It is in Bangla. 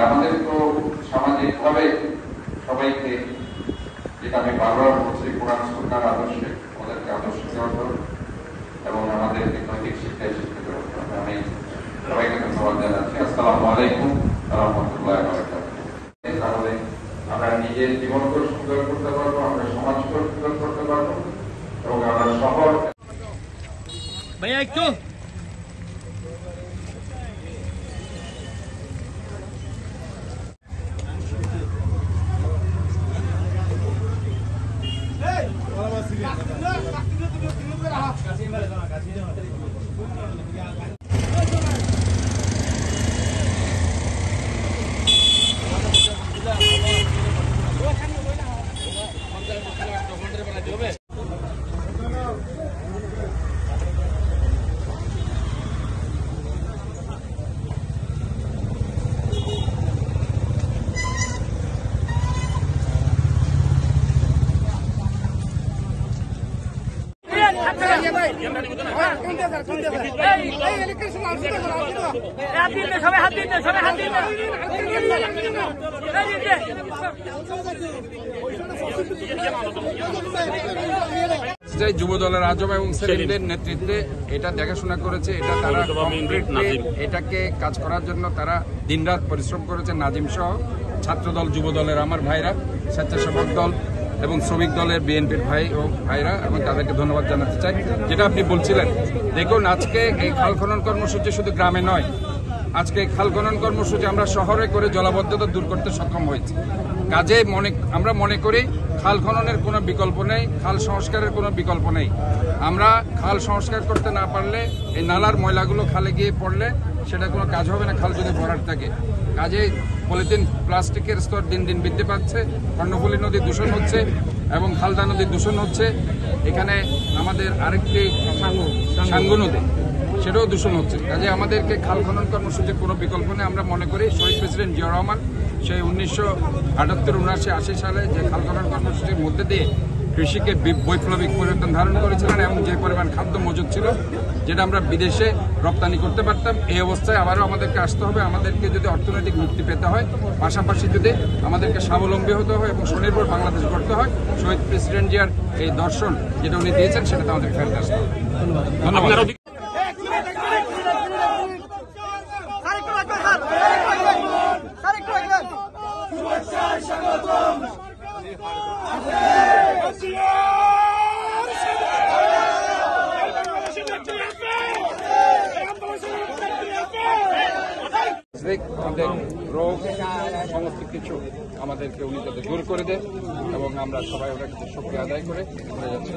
আমাদের তো সামাজিকভাবে সবাইকে, যেটা আমি বারবার বলছি, কোরআন সুন্নাহর আদর্শে ওদেরকে আদর্শ দেওয়া এবং আমাদেরকে নৈতিক শিক্ষায় শিক্ষিত করতে হবে। আমি সবাইকে ধন্যবাদ জানাচ্ছি। আসসালামু আলাইকুম ওয়া রাহমাতুল্লাহি ওয়া বারাকাতুহু। তাহলে আমরা নিজের জীবনকে সুন্দর করতে পারবো, আমরা সমাজকে সুন্দর করতে পারবো এবং আমরা শহর ভাইয়া একটু যুব দলের আজম এবং সেলিমদের নেতৃত্বে এটা দেখাশোনা করেছে, এটা তারা এটাকে কাজ করার জন্য তারা দিনরাত পরিশ্রম করেছে। নাজিম সহ ছাত্রদল, যুব দলের আমার ভাইরা, স্বেচ্ছাসেবক দল এবং শ্রমিক দলের বিএনপির ভাইরা এবং তাদেরকে ধন্যবাদ জানাতে চাই। যেটা আপনি বলছিলেন, দেখুন আজকে এই খাল খনন কর্মসূচি শুধু গ্রামে নয়, আজকে খাল খনন কর্মসূচি আমরা শহরে করে জলাবদ্ধতা দূর করতে সক্ষম হয়েছি। কাজে আমরা মনে করি খাল খননের কোনো বিকল্প নেই, খাল সংস্কারের কোনো বিকল্প নেই। আমরা খাল সংস্কার করতে না পারলে, এই নালার ময়লাগুলো খালে গিয়ে পড়লে সেটা কোনো কাজ হবে না, খাল যদি ভরাট থাকে। কাজে পলিথিন, প্লাস্টিকের স্তর দিন দিন বৃদ্ধি পাচ্ছে, কর্ণফুলী নদী দূষণ হচ্ছে এবং খালদা নদী দূষণ হচ্ছে। এখানে আমাদের আরেকটি সাঙ্গু নদী, সেটাও দূষণ হচ্ছে। কাজে আমাদেরকে খাল খনন কর্মসূচির কোনো বিকল্প নেই। আমরা মনে করি শহীদ প্রেসিডেন্ট জিয়াউর রহমান সেই 1978, 79, 80 সালে যে খাল খনন কর্মসূচির মধ্যে দিয়ে কৃষিকে বৈপ্লবিক পরিবর্তন ধারণ করেছিলেন এবং যে পরিমাণ খাদ্য মজুদ ছিল যেটা আমরা বিদেশে রপ্তানি করতে পারতাম, এই অবস্থায় আবারও আমাদেরকে আসতে হবে। আমাদেরকে যদি অর্থনৈতিক মুক্তি পেতে হয়, পাশাপাশি যদি আমাদেরকে স্বাবলম্বী হতে হয় এবং স্বনির্ভর বাংলাদেশ করতে হয়, শহীদ প্রেসিডেন্ট জিয়ার এই দর্শন যেটা উনি দিয়েছেন সেটাতে আমাদের ফেরত আসতে হবে। ধন্যবাদ। আমাদের রোগ সমস্ত কিছু আমাদেরকে উনি যাতে দূর করে দেন এবং আমরা সবাই ওনার কাছে শুকরিয়া আদায় করে যাচ্ছি।